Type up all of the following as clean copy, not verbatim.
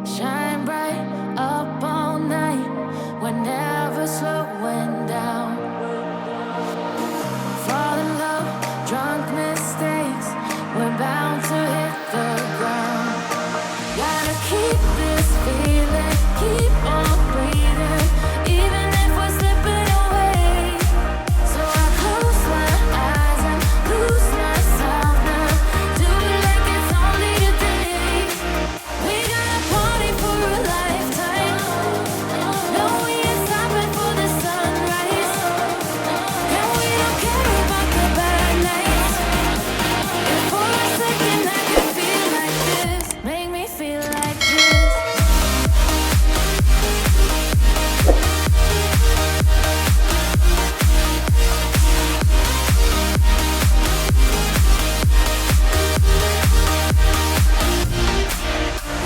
Shine bright up all night, we're never slowing down. Fall in love, drunk mistakes, we're bound to hit the ground. Gotta keep this feeling, keep on breathing, even if we're slipping away. So I close my eyes and lose myself now, do it like it's only today. We got a party for a lifetime, no we ain't stopping for the sunrise, and we don't care about the bad nights. If for a second I can feel like this, make me feel like this.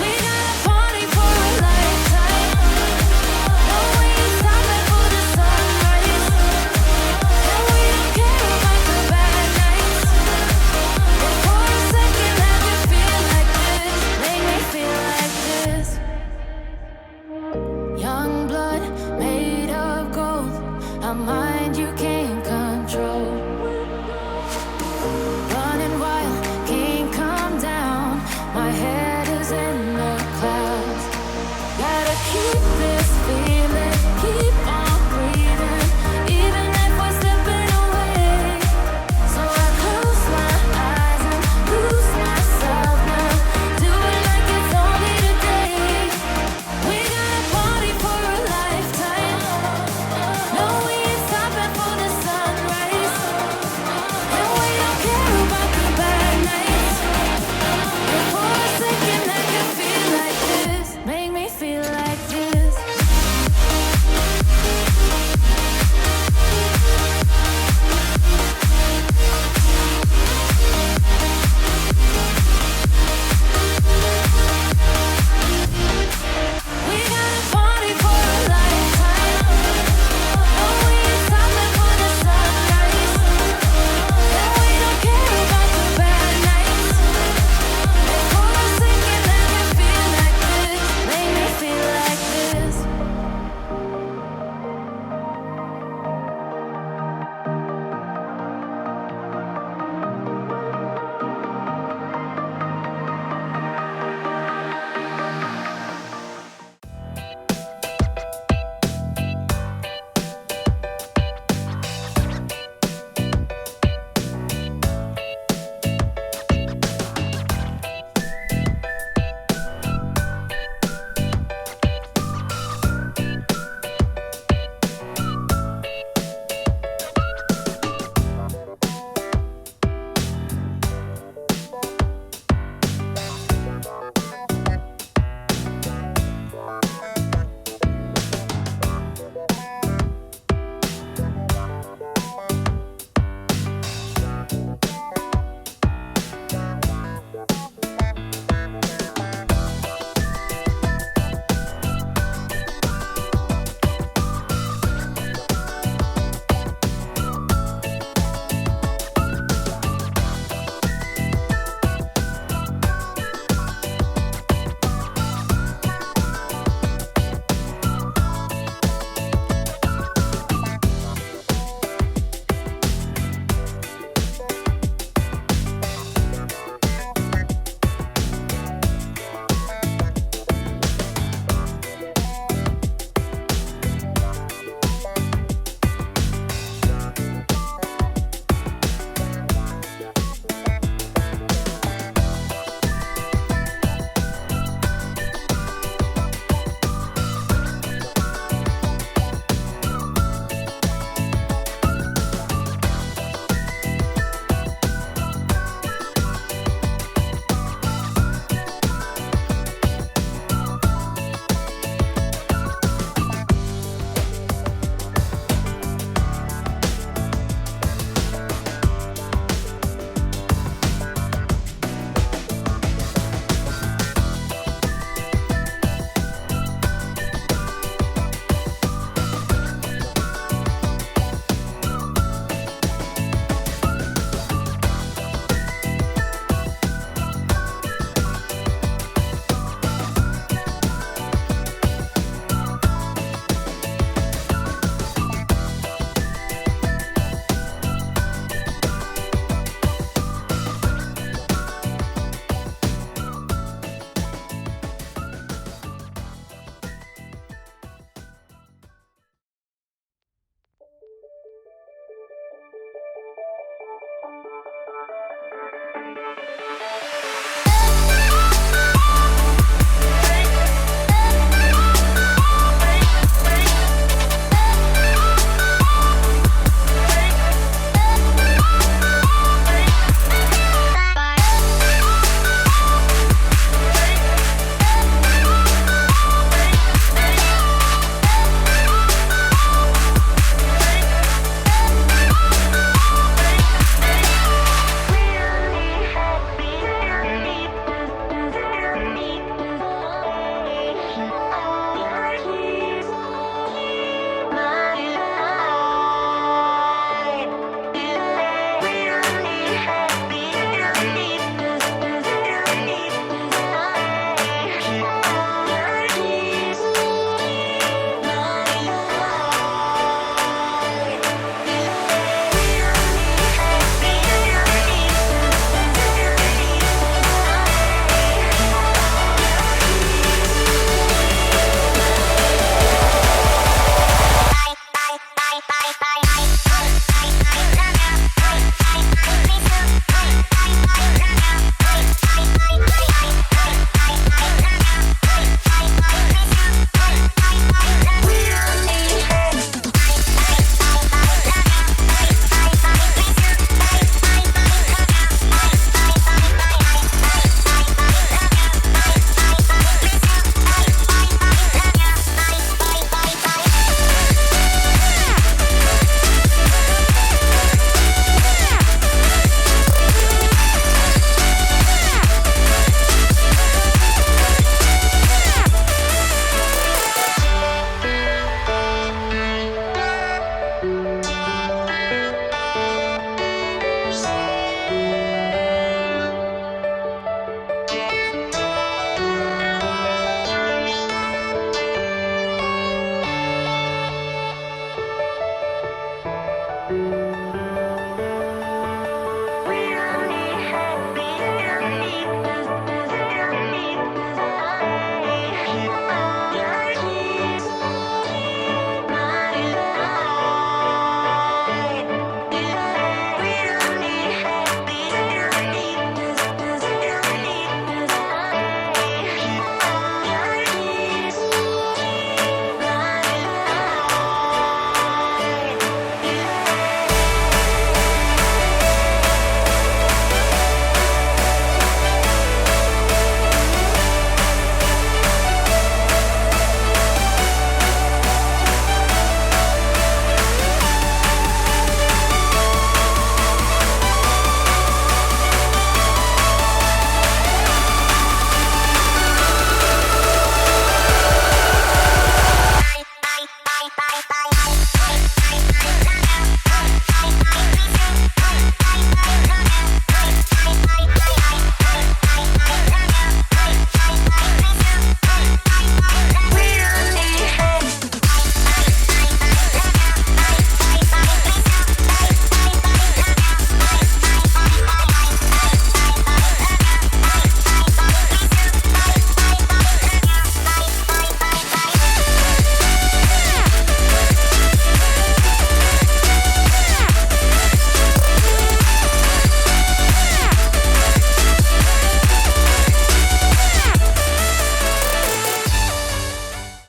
We got a party for a lifetime, no we ain't stopping for the sunrise, and we don't care about the bad nights. If for a second I can feel like this, make me feel like this. Young blood made of gold, a mind you can't control. Running wild, can't come down, my head is in the clouds. Gotta keep this